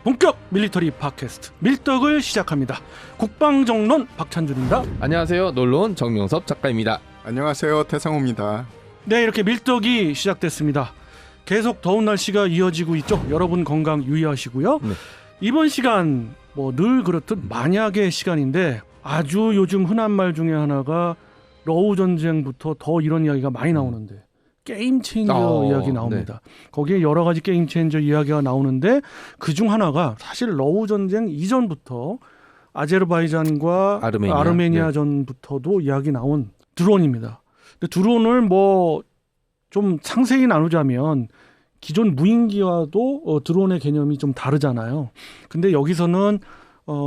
본격 밀리터리 팟캐스트 밀떡을 시작합니다. 국방정론 박찬준입니다. 안녕하세요. 놀러온 정명섭 작가입니다. 안녕하세요. 태상호입니다. 네, 이렇게 밀떡이 시작됐습니다. 계속 더운 날씨가 이어지고 있죠. 여러분 건강 유의하시고요. 네. 이번 시간 뭐 늘 그렇듯 만약의 시간인데 아주 요즘 흔한 말 중에 하나가 러우 전쟁부터 더 이런 이야기가 많이 나오는데 게임 체인저 이야기 나옵니다. 네. 거기에 여러 가지 게임 체인저 이야기가 나오는데 그중 하나가 사실 러우 전쟁 이전부터 아제르바이잔과 아르메니아 네. 전부터도 이야기 나온 드론입니다. 근데 드론을 뭐 좀 상세히 나누자면 기존 무인기와도 드론의 개념이 좀 다르잖아요. 근데 여기서는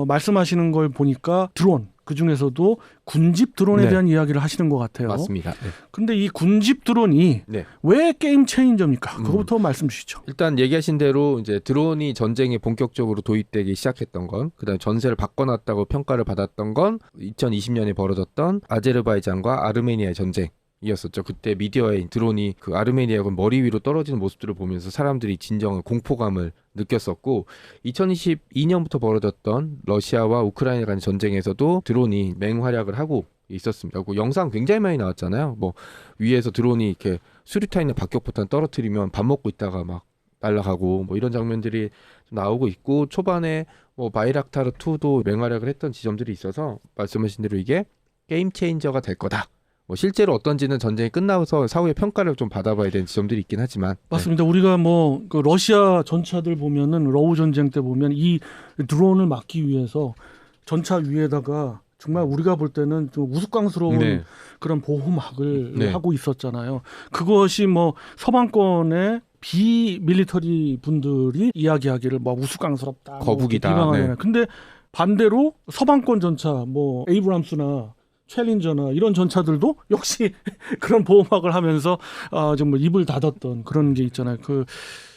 말씀하시는 걸 보니까 드론, 그중에서도 군집 드론에 네. 대한 이야기를 하시는 것 같아요. 맞습니다. 네. 근데 이 군집 드론이 네. 왜 게임 체인저입니까? 그거부터 말씀 주시죠. 일단 얘기하신 대로 이제 드론이 전쟁에 본격적으로 도입되기 시작했던 건, 그다음에 전세를 바꿔놨다고 평가를 받았던 건 2020년에 벌어졌던 아제르바이잔과 아르메니아의 전쟁이었었죠. 그때 미디어에 드론이 그 아르메니아군 머리 위로 떨어지는 모습들을 보면서 사람들이 진정한 공포감을 느꼈었고, 2022년부터 벌어졌던 러시아와 우크라이나 간 전쟁에서도 드론이 맹활약을 하고 있었습니다. 그 영상 굉장히 많이 나왔잖아요. 뭐 위에서 드론이 이렇게 수류탄 있는 박격포탄 떨어뜨리면 밥 먹고 있다가 막 날아가고 뭐 이런 장면들이 좀 나오고 있고, 초반에 뭐 바이락타르 2도 맹활약을 했던 지점들이 있어서 말씀하신 대로 이게 게임 체인저가 될 거다. 뭐 실제로 어떤지는 전쟁이 끝나서 사후에 평가를 좀 받아봐야 되는 지점들이 있긴 하지만 맞습니다. 우리가 뭐 그 러시아 전차들 보면은 러우 전쟁 때 보면 이 드론을 막기 위해서 전차 위에다가 정말 우리가 볼 때는 좀 우스꽝스러운 네. 그런 보호막을 네. 하고 있었잖아요. 그것이 뭐 서방권의 비밀리터리 분들이 이야기하기를 뭐 우스꽝스럽다, 거북이다. 뭐 네. 비방하잖아요. 근데 반대로 서방권 전차, 뭐 에이브람스나 챌린저나 이런 전차들도 역시 그런 보호막을 하면서 정말 입을 닫았던 그런 게 있잖아요. 그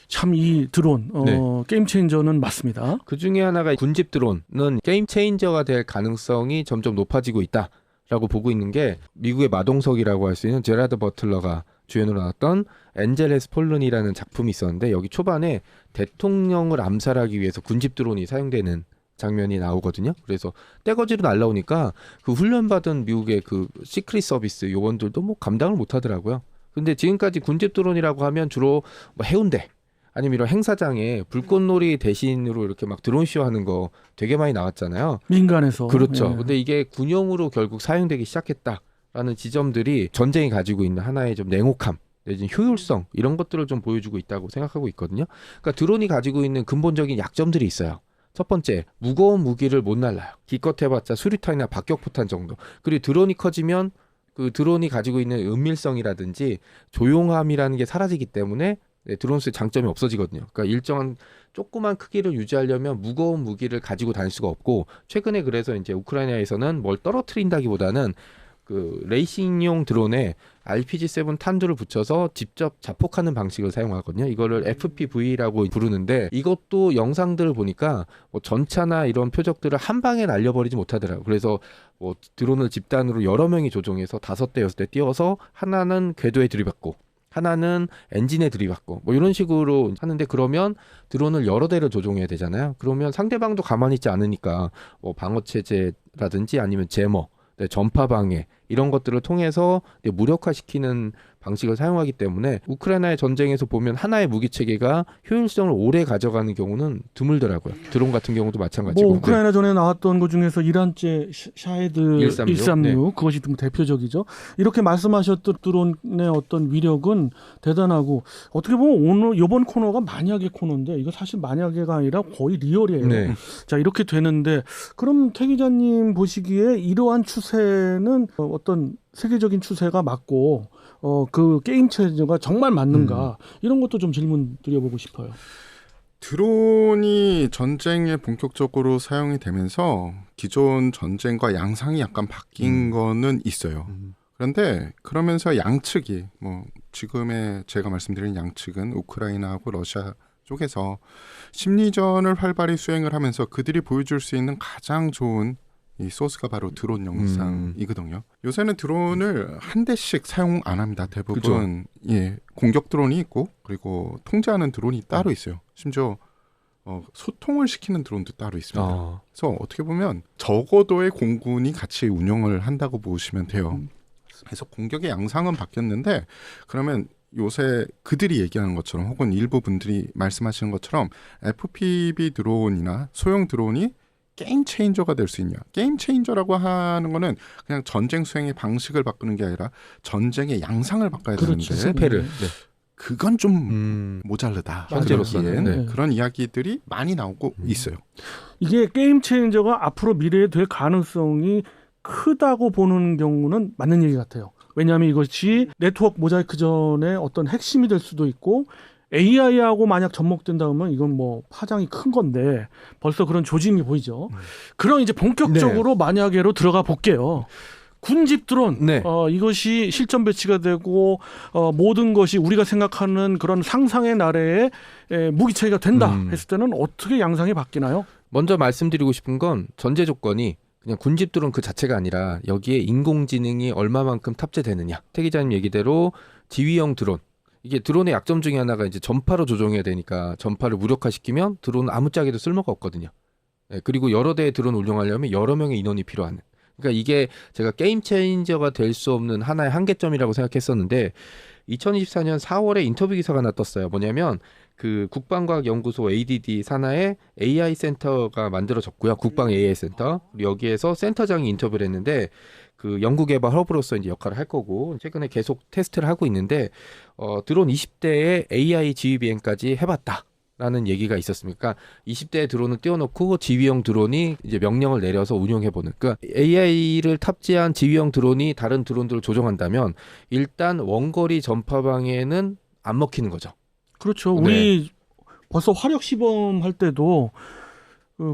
참 이 드론 네. 게임 체인저는 맞습니다. 그 중에 하나가 군집 드론은 게임 체인저가 될 가능성이 점점 높아지고 있다라고 보고 있는 게, 미국의 마동석이라고 할 수 있는 제라드 버틀러가 주연으로 나왔던 엔젤레스 폴른이라는 작품이 있었는데, 여기 초반에 대통령을 암살하기 위해서 군집 드론이 사용되는 장면이 나오거든요. 그래서 떼거지로 날라오니까 그 훈련받은 미국의 그 시크릿 서비스 요원들도 뭐 감당을 못 하더라고요. 근데 지금까지 군집 드론이라고 하면 주로 뭐 해운대 아니면 이런 행사장에 불꽃놀이 대신으로 이렇게 막 드론쇼 하는 거 되게 많이 나왔잖아요. 민간에서. 그렇죠. 예. 근데 이게 군용으로 결국 사용되기 시작했다라는 지점들이 전쟁이 가지고 있는 하나의 좀 냉혹함 내지는 효율성, 이런 것들을 좀 보여주고 있다고 생각하고 있거든요. 그러니까 드론이 가지고 있는 근본적인 약점들이 있어요. 첫 번째, 무거운 무기를 못 날라요. 기껏 해봤자 수류탄이나 박격포탄 정도. 그리고 드론이 커지면 그 드론이 가지고 있는 은밀성이라든지 조용함이라는 게 사라지기 때문에 드론스의 장점이 없어지거든요. 그러니까 일정한 조그만 크기를 유지하려면 무거운 무기를 가지고 다닐 수가 없고, 최근에 그래서 이제 우크라이나에서는 뭘 떨어뜨린다기보다는 그 레이싱용 드론에 RPG-7 탄두를 붙여서 직접 자폭하는 방식을 사용하거든요. 이거를 FPV라고 부르는데, 이것도 영상들을 보니까 뭐 전차나 이런 표적들을 한 방에 날려버리지 못하더라고요. 그래서 뭐 드론을 집단으로 여러 명이 조종해서 5대 6대 띄워서 하나는 궤도에 들이받고 하나는 엔진에 들이받고 뭐 이런 식으로 하는데, 그러면 드론을 여러 대를 조종해야 되잖아요. 그러면 상대방도 가만히 있지 않으니까 뭐 방어체제라든지 아니면 제머, 전파 방해 이런 것들을 통해서 무력화시키는 방식을 사용하기 때문에 우크라이나의 전쟁에서 보면 하나의 무기 체계가 효율성을 오래 가져가는 경우는 드물더라고요. 드론 같은 경우도 마찬가지고. 뭐 우크라이나 전에 나왔던 것 중에서 이란제 샤헤드 136 네. 그것이 좀 대표적이죠. 이렇게 말씀하셨던 드론의 어떤 위력은 대단하고, 어떻게 보면 오늘 이번 코너가 만약의 코너인데 이거 사실 만약의가 아니라 거의 리얼이에요. 네. 자, 이렇게 되는데 그럼 태 기자님 보시기에 이러한 추세는 어떤 세계적인 추세가 맞고 그 게임 체인저가 정말 맞는가, 이런 것도 좀 질문 드려보고 싶어요. 드론이 전쟁에 본격적으로 사용이 되면서 기존 전쟁과 양상이 약간 바뀐 거는 있어요. 그런데 그러면서 양측이 뭐 지금의 제가 말씀드린 양측은 우크라이나하고 러시아 쪽에서 심리전을 활발히 수행을 하면서 그들이 보여줄 수 있는 가장 좋은 이 소스가 바로 드론 영상이거든요. 요새는 드론을 한 대씩 사용 안 합니다. 대부분 예, 공격 드론이 있고 그리고 통제하는 드론이 따로 있어요. 심지어 소통을 시키는 드론도 따로 있습니다. 어. 그래서 어떻게 보면 저고도의 공군이 같이 운영을 한다고 보시면 돼요. 그래서 공격의 양상은 바뀌었는데 그러면 요새 그들이 얘기하는 것처럼 혹은 일부 분들이 말씀하시는 것처럼 FPV 드론이나 소형 드론이 게임 체인저가 될 수 있냐. 게임 체인저라고 하는 거는 그냥 전쟁 수행의 방식을 바꾸는 게 아니라 전쟁의 양상을 바꿔야 그렇죠. 되는데 승패를. 네. 네. 그건 좀 모자르다. 현재로서는. 그러기엔 네. 그런 이야기들이 많이 나오고 있어요. 이게 게임 체인저가 앞으로 미래에 될 가능성이 크다고 보는 경우는 맞는 얘기 같아요. 왜냐하면 이것이 네트워크 모자이크 전에 어떤 핵심이 될 수도 있고 AI하고 만약 접목된다 그러면 이건 뭐 파장이 큰 건데 벌써 그런 조짐이 보이죠. 그럼 이제 본격적으로 만약에로 들어가 볼게요. 군집 드론 네. 이것이 실전 배치가 되고 모든 것이 우리가 생각하는 그런 상상의 나래에 무기 체계가 된다 했을 때는 어떻게 양상이 바뀌나요? 먼저 말씀드리고 싶은 건 전제 조건이 그냥 군집 드론 그 자체가 아니라 여기에 인공지능이 얼마만큼 탑재되느냐. 태 기자님 얘기대로 지휘형 드론. 이게 드론의 약점 중에 하나가 이제 전파로 조종해야 되니까 전파를 무력화시키면 드론은 아무짝에도 쓸모가 없거든요. 네, 그리고 여러 대의 드론 운영하려면 여러 명의 인원이 필요한. 그러니까 이게 제가 게임 체인저가 될 수 없는 하나의 한계점이라고 생각했었는데 2024년 4월에 인터뷰 기사가 하나 떴어요. 뭐냐면 그 국방과학연구소 ADD 산하에 AI 센터가 만들어졌고요. 국방 AI 센터. 그리고 여기에서 센터장이 인터뷰를 했는데 그 연구개발 허브로서 이제 역할을 할 거고 최근에 계속 테스트를 하고 있는데 드론 20대에 AI 지휘 비행까지 해봤다. 라는 얘기가 있었습니다. 그러니까 20대의 드론을 띄워놓고 지휘형 드론이 이제 명령을 내려서 운용해보는. 그러니까 AI를 탑재한 지휘형 드론이 다른 드론들을 조종한다면 일단 원거리 전파방에는 안 먹히는 거죠. 그렇죠. 네. 우리 벌써 화력 시범 할 때도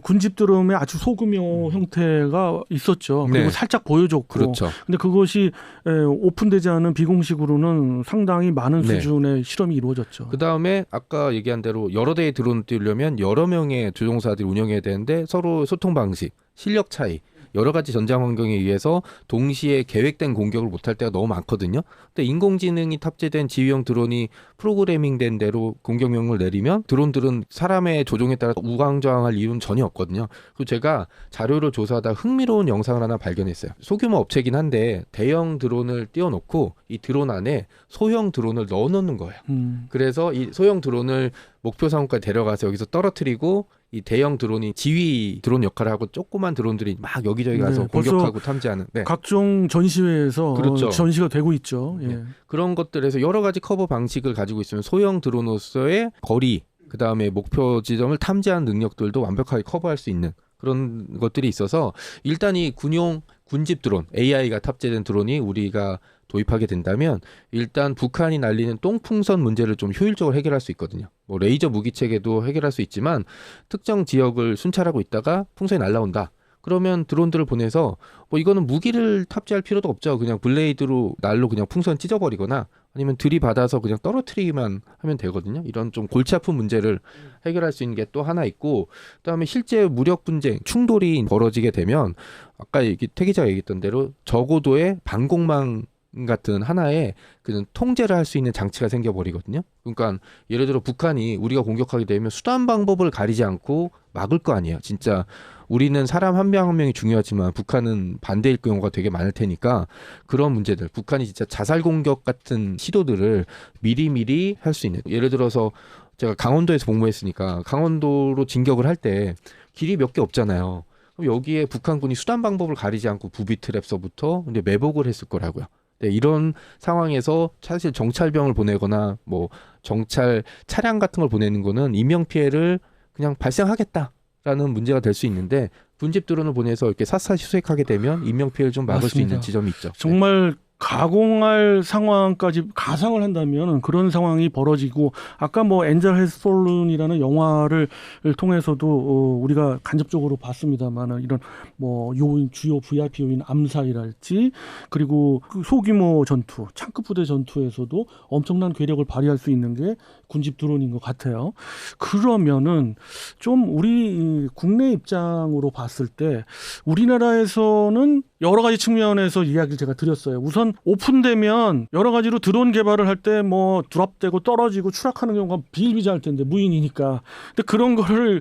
군집 드럼에 아주 소규모 형태가 있었죠. 그리고 네. 살짝 보여줬고. 그렇죠. 근데 그것이 오픈되지 않은 비공식으로는 상당히 많은 네. 수준의 실험이 이루어졌죠. 그 다음에 아까 얘기한 대로 여러 대의 드론을 띄우려면 여러 명의 조종사들이 운영해야 되는데 서로 소통 방식, 실력 차이, 여러 가지 전장 환경에 의해서 동시에 계획된 공격을 못할 때가 너무 많거든요. 근데 인공지능이 탑재된 지휘형 드론이 프로그래밍된 대로 공격 명령을 내리면 드론들은 사람의 조종에 따라 우왕좌왕할 이유는 전혀 없거든요. 그리고 제가 자료를 조사하다 흥미로운 영상을 하나 발견했어요. 소규모 업체긴 한데 대형 드론을 띄워놓고 이 드론 안에 소형 드론을 넣어놓는 거예요. 그래서 이 소형 드론을 목표 상공까지 데려가서 여기서 떨어뜨리고 이 대형 드론이 지휘 드론 역할을 하고 조그만 드론들이 막 여기저기 가서 네, 벌써 공격하고 탐지하는 각종 전시회에서 그렇죠. 전시가 되고 있죠. 예. 네. 그런 것들에서 여러 가지 커버 방식을 가지고 있으면 소형 드론으로서의 거리 그다음에 목표 지점을 탐지하는 능력들도 완벽하게 커버할 수 있는 그런 것들이 있어서 일단 이 군용 군집 드론 AI가 탑재된 드론이 우리가 도입하게 된다면 일단 북한이 날리는 똥풍선 문제를 좀 효율적으로 해결할 수 있거든요. 뭐 레이저 무기 체계도 해결할 수 있지만 특정 지역을 순찰하고 있다가 풍선이 날라온다. 그러면 드론들을 보내서 뭐 이거는 무기를 탑재할 필요도 없죠. 그냥 블레이드로 날로 그냥 풍선 찢어버리거나 아니면 들이받아서 그냥 떨어뜨리기만 하면 되거든요. 이런 좀 골치 아픈 문제를 해결할 수 있는 게 또 하나 있고 그다음에 실제 무력 분쟁, 충돌이 벌어지게 되면 아까 태 기자가 얘기했던 대로 저고도의 방공망 같은 하나의 그 통제를 할 수 있는 장치가 생겨버리거든요. 그러니까 예를 들어 북한이 우리가 공격하게 되면 수단 방법을 가리지 않고 막을 거 아니에요. 진짜 우리는 사람 한 명 한 명이 중요하지만 북한은 반대일 경우가 되게 많을 테니까 그런 문제들 북한이 진짜 자살 공격 같은 시도들을 미리미리 할 수 있는 예를 들어서 제가 강원도에서 복무했으니까 강원도로 진격을 할 때 길이 몇 개 없잖아요. 그럼 여기에 북한군이 수단 방법을 가리지 않고 부비 트랩서부터 이제 매복을 했을 거라고요. 네, 이런 상황에서 사실 정찰병을 보내거나 뭐 정찰 차량 같은 걸 보내는 거는 인명 피해를 그냥 발생하겠다라는 문제가 될 수 있는데 군집 드론을 보내서 이렇게 샅샅이 수색하게 되면 인명 피해를 좀 막을 맞습니다. 수 있는 지점이 있죠. 정말 가공할 상황까지 가상을 한다면 그런 상황이 벌어지고 아까 뭐 엔젤 헤즈 폴룬이라는 영화를 통해서도 우리가 간접적으로 봤습니다만 이런 뭐 요인 주요 VIP 요인 암살이랄지 그리고 그 소규모 전투 창급 부대 전투에서도 엄청난 괴력을 발휘할 수 있는 게 군집 드론인 것 같아요. 그러면은 좀 우리 국내 입장으로 봤을 때 우리나라에서는 여러 가지 측면에서 이야기를 제가 드렸어요. 우선 오픈되면 여러 가지로 드론 개발을 할 때 뭐 드랍되고 떨어지고 추락하는 경우가 비일비재할 텐데 무인이니까. 근데 그런 거를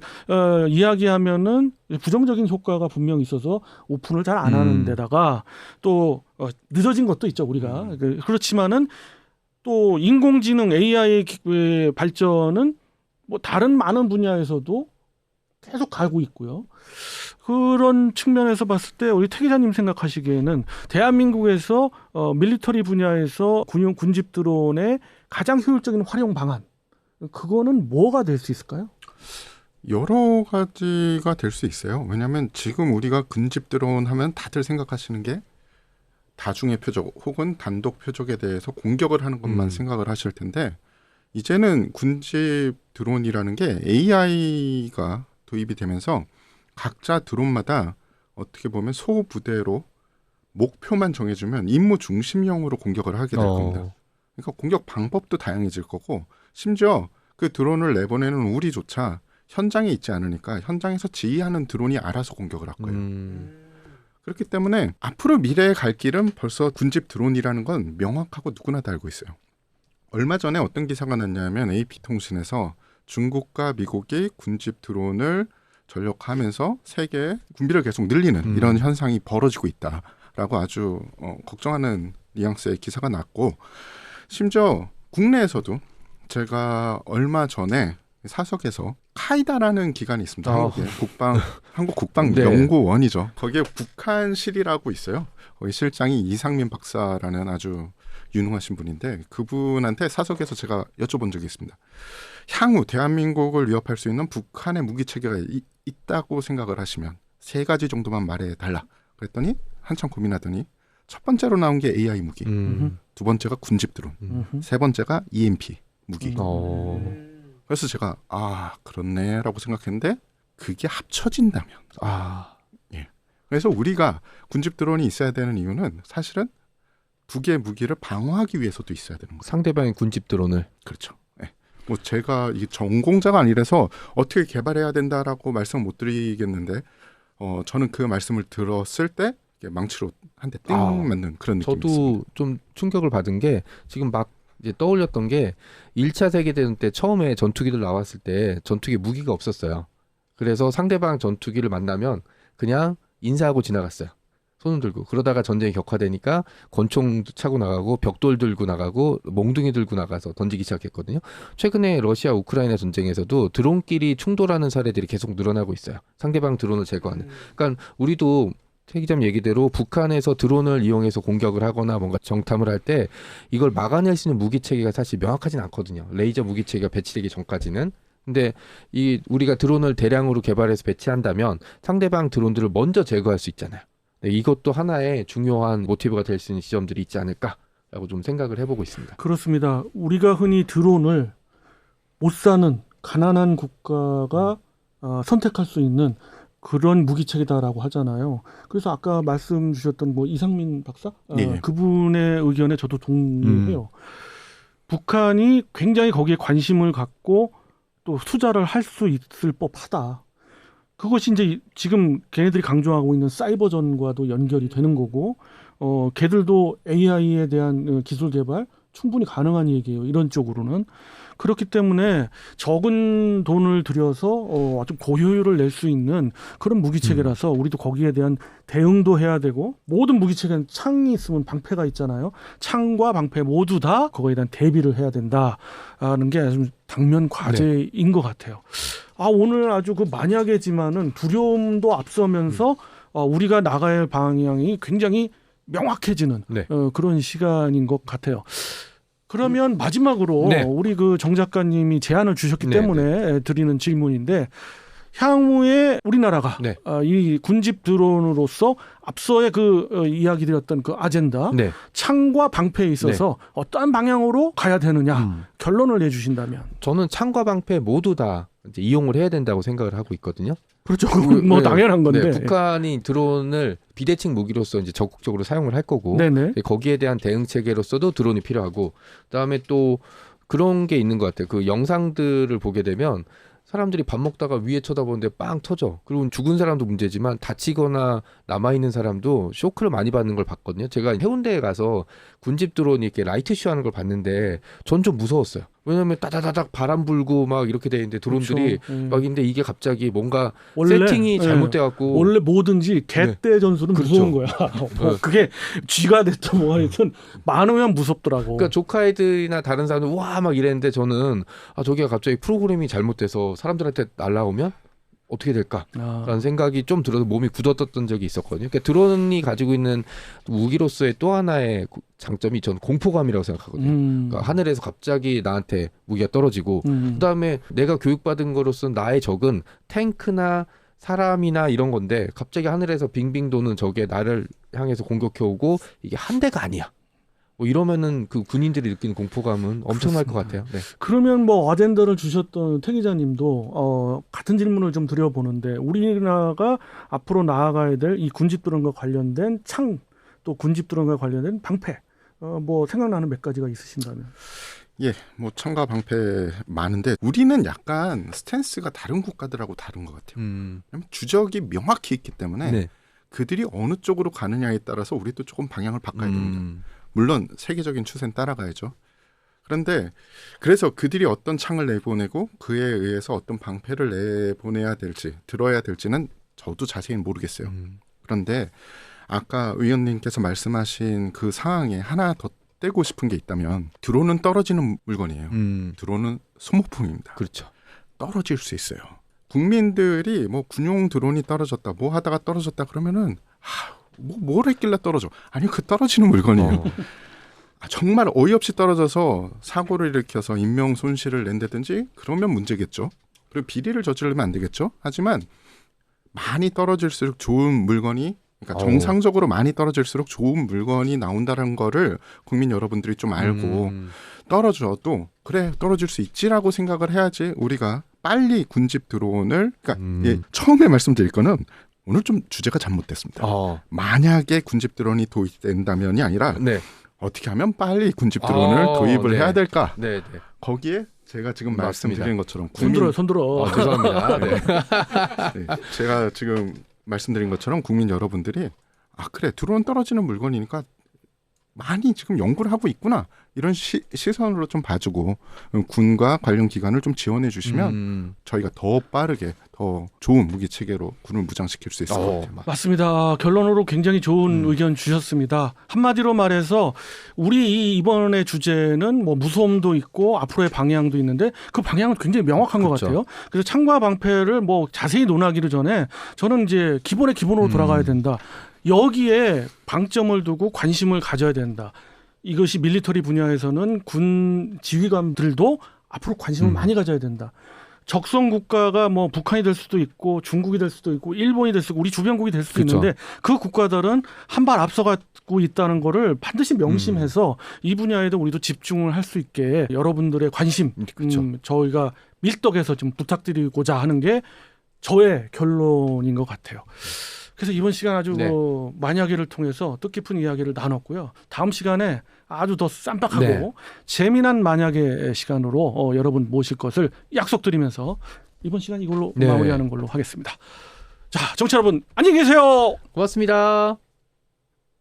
이야기하면은 부정적인 효과가 분명히 있어서 오픈을 잘 안 하는 데다가 또 늦어진 것도 있죠 우리가. 그렇지만은 또 인공지능 AI 의 발전은 뭐 다른 많은 분야에서도 계속 가고 있고요. 그런 측면에서 봤을 때 우리 태 기자님 생각하시기에는 대한민국에서 밀리터리 분야에서 군집 드론의 가장 효율적인 활용 방안 그거는 뭐가 될 수 있을까요? 여러 가지가 될 수 있어요. 왜냐하면 지금 우리가 군집 드론 하면 다들 생각하시는 게 다중의 표적 혹은 단독 표적에 대해서 공격을 하는 것만 생각을 하실 텐데 이제는 군집 드론이라는 게 AI가 도입이 되면서 각자 드론마다 어떻게 보면 소부대로 목표만 정해주면 임무 중심형으로 공격을 하게 될 겁니다. 그러니까 공격 방법도 다양해질 거고 심지어 그 드론을 내보내는 우리조차 현장에 있지 않으니까 현장에서 지휘하는 드론이 알아서 공격을 할 거예요. 그렇기 때문에 앞으로 미래에 갈 길은 벌써 군집 드론이라는 건 명확하고 누구나 다 알고 있어요. 얼마 전에 어떤 기사가 났냐면 AP통신에서 중국과 미국이 군집 드론을 전력하면서 세계 군비를 계속 늘리는 이런 현상이 벌어지고 있다라고 아주 걱정하는 뉘앙스의 기사가 났고 심지어 국내에서도 제가 얼마 전에 사석에서 카이다라는 기관이 있습니다. 한국 국방연구원이죠. 거기에 북한실이라고 있어요. 거기 실장이 이상민 박사라는 아주 유능하신 분인데 그분한테 사석에서 제가 여쭤본 적이 있습니다. 향후 대한민국을 위협할 수 있는 북한의 무기 체계가 있다고 생각을 하시면 3가지 정도만 말해달라. 그랬더니 한참 고민하더니 첫 번째로 나온 게 AI 무기, 두 번째가 군집 드론, 세 번째가 EMP 무기. 그래서 제가 그렇네라고 생각했는데 그게 합쳐진다면 예. 그래서 우리가 군집 드론이 있어야 되는 이유는 사실은 두 개의 무기를 방어하기 위해서도 있어야 되는 거예요. 상대방의 군집 드론을. 그렇죠. 네. 뭐 제가 이게 전공자가 아니라서 어떻게 개발해야 된다라고 말씀 못 드리겠는데 저는 그 말씀을 들었을 때 망치로 한 대 띵 맞는 그런 느낌이 저도 있습니다. 좀 충격을 받은 게 지금 막 이제 떠올렸던 게 1차 세계대전 때 처음에 전투기들 나왔을 때 전투기 무기가 없었어요. 그래서 상대방 전투기를 만나면 그냥 인사하고 지나갔어요. 손을 들고. 그러다가 전쟁이 격화되니까 권총 차고 나가고 벽돌 들고 나가고 몽둥이 들고 나가서 던지기 시작했거든요. 최근에 러시아 우크라이나 전쟁에서도 드론끼리 충돌하는 사례들이 계속 늘어나고 있어요. 상대방 드론을 제거하는. 그러니까 우리도 태 기자님 얘기대로 북한에서 드론을 이용해서 공격을 하거나 뭔가 정탐을 할 때 이걸 막아낼 수 있는 무기 체계가 사실 명확하진 않거든요. 레이저 무기 체계가 배치되기 전까지는. 근데 이 우리가 드론을 대량으로 개발해서 배치한다면 상대방 드론들을 먼저 제거할 수 있잖아요. 네, 이것도 하나의 중요한 모티브가 될 수 있는 지점들이 있지 않을까라고 좀 생각을 해보고 있습니다. 그렇습니다. 우리가 흔히 드론을 못 사는 가난한 국가가 선택할 수 있는 그런 무기체계다라고 하잖아요. 그래서 아까 말씀 주셨던 뭐 이상민 박사 예. 그분의 의견에 저도 동의해요. 북한이 굉장히 거기에 관심을 갖고 또 투자를 할 수 있을 법하다. 그것이 이제 지금 걔네들이 강조하고 있는 사이버전과도 연결이 되는 거고, 걔들도 AI에 대한 기술 개발 충분히 가능한 얘기예요. 이런 쪽으로는. 그렇기 때문에 적은 돈을 들여서 좀 고효율을 낼 수 있는 그런 무기체계라서 우리도 거기에 대한 대응도 해야 되고, 모든 무기체계는 창이 있으면 방패가 있잖아요. 창과 방패 모두 다 그거에 대한 대비를 해야 된다는 게 좀 당면 과제인 것 같아요. 오늘 아주 그 만약에지만은 두려움도 앞서면서 우리가 나가야 할 방향이 굉장히 명확해지는 그런 시간인 것 같아요. 그러면 마지막으로 우리 그 정 작가님이 제안을 주셨기 때문에 드리는 질문인데, 향후에 우리나라가 이 군집 드론으로서 앞서의 그 이야기 드렸던 그 아젠다, 창과 방패에 있어서 어떠한 방향으로 가야 되느냐 결론을 내주신다면. 저는 창과 방패 모두 다 이제 이용을 해야 된다고 생각을 하고 있거든요. 그렇죠. 뭐 당연한 건데. 북한이 드론을 비대칭 무기로서 이제 적극적으로 사용을 할 거고, 거기에 대한 대응 체계로서도 드론이 필요하고, 그다음에 또 그런 게 있는 것 같아요. 그 영상들을 보게 되면 사람들이 밥 먹다가 위에 쳐다보는데 빵 터져. 그리고 죽은 사람도 문제지만 다치거나 남아있는 사람도 쇼크를 많이 받는 걸 봤거든요. 제가 해운대에 가서 군집 드론이 이렇게 라이트 쇼 하는 걸 봤는데 전 좀 무서웠어요. 왜냐하면 따다다닥 바람 불고 막 이렇게 돼 있는데 드론들이 그렇죠. 막 있는데 이게 갑자기 뭔가 원래, 세팅이 잘못돼갖고 원래 뭐든지 개떼 전술은 그렇죠. 무서운 거야. 뭐 그게 쥐가 됐든 뭐 하여튼 많으면 무섭더라고. 그러니까 조카애들이나 다른 사람들 와 막 이랬는데 저는 저기가 갑자기 프로그램이 잘못돼서 사람들한테 날라오면 어떻게 될까라는 생각이 좀 들어서 몸이 굳어떴던 적이 있었거든요. 그러니까 드론이 가지고 있는 무기로서의 또 하나의 장점이 전 공포감이라고 생각하거든요. 그러니까 하늘에서 갑자기 나한테 무기가 떨어지고 그다음에 내가 교육받은 거로서 나의 적은 탱크나 사람이나 이런 건데 갑자기 하늘에서 빙빙 도는 적에 나를 향해서 공격해 오고 이게 한 대가 아니야. 뭐 이러면은 그 군인들이 느끼는 공포감은 엄청날 것 같아요. 네. 그러면 뭐 아젠다를 주셨던 태 기자님도 같은 질문을 좀 드려보는데 우리나라가 앞으로 나아가야 될 이 군집 드론과 관련된 창 또 군집 드론과 관련된 방패 뭐 생각나는 몇 가지가 있으신다면? 예, 뭐 창과 방패 많은데 우리는 약간 스탠스가 다른 국가들하고 다른 것 같아요. 왜냐면 주적이 명확히 있기 때문에 네. 그들이 어느 쪽으로 가느냐에 따라서 우리도 조금 방향을 바꿔야 됩니다. 물론 세계적인 추세는 따라가야죠. 그런데 그래서 그들이 어떤 창을 내보내고 그에 의해서 어떤 방패를 내보내야 될지 들어야 될지는 저도 자세히 모르겠어요. 그런데 아까 의원님께서 말씀하신 그 상황에 하나 더 떼고 싶은 게 있다면 드론은 떨어지는 물건이에요. 드론은 소모품입니다. 그렇죠. 떨어질 수 있어요. 국민들이 뭐 군용 드론이 떨어졌다 뭐 하다가 떨어졌다 그러면은 뭘 했길래 떨어져? 아니 그 떨어지는 물건이에요. 정말 어이없이 떨어져서 사고를 일으켜서 인명 손실을 낸다든지 그러면 문제겠죠. 그리고 비리를 저지르면 안 되겠죠. 하지만 많이 떨어질수록 좋은 물건이 그러니까 정상적으로 많이 떨어질수록 좋은 물건이 나온다는 거를 국민 여러분들이 좀 알고 떨어져도 그래 떨어질 수 있지라고 생각을 해야지 우리가 빨리 군집 드론을 그러니까 예, 처음에 말씀드릴 거는 오늘 좀 주제가 잘못됐습니다. 만약에 군집 드론이 도입된다면이 아니라 네. 어떻게 하면 빨리 군집 드론을 도입을 네. 해야 될까? 네, 네. 거기에 제가 지금 맞습니다. 말씀드린 것처럼 손 들어. 죄송합니다. 네. 네, 제가 지금 말씀드린 것처럼 국민 여러분들이 그래 드론 떨어지는 물건이니까 많이 지금 연구를 하고 있구나 이런 시선으로 좀 봐주고 군과 관련 기관을 좀 지원해 주시면 저희가 더 빠르게 더 좋은 무기 체계로 군을 무장시킬 수 있을 것 같아요. 맞습니다. 결론으로 굉장히 좋은 의견 주셨습니다. 한마디로 말해서 우리 이번의 주제는 뭐 무서움도 있고 앞으로의 방향도 있는데 그 방향은 굉장히 명확한 것 같아요. 그래서 창과 방패를 뭐 자세히 논하기도 전에 저는 이제 기본의 기본으로 돌아가야 된다. 여기에 방점을 두고 관심을 가져야 된다. 이것이 밀리터리 분야에서는 군 지휘관들도 앞으로 관심을 많이 가져야 된다. 적성 국가가 뭐 북한이 될 수도 있고 중국이 될 수도 있고 일본이 될 수도 있고 우리 주변국이 될 수도 있는데 그 국가들은 한 발 앞서가고 있다는 거를 반드시 명심해서 이 분야에도 우리도 집중을 할 수 있게 여러분들의 관심 저희가 밀떡해서 좀 부탁드리고자 하는 게 저의 결론인 것 같아요. 그래서 이번 시간 아주 만약에를 통해서 뜻깊은 이야기를 나눴고요. 다음 시간에 아주 더 쌈박하고 재미난 만약의 시간으로 여러분 모실 것을 약속드리면서 이번 시간 이걸로 마무리하는 걸로 하겠습니다. 자, 정치 여러분 안녕히 계세요. 고맙습니다.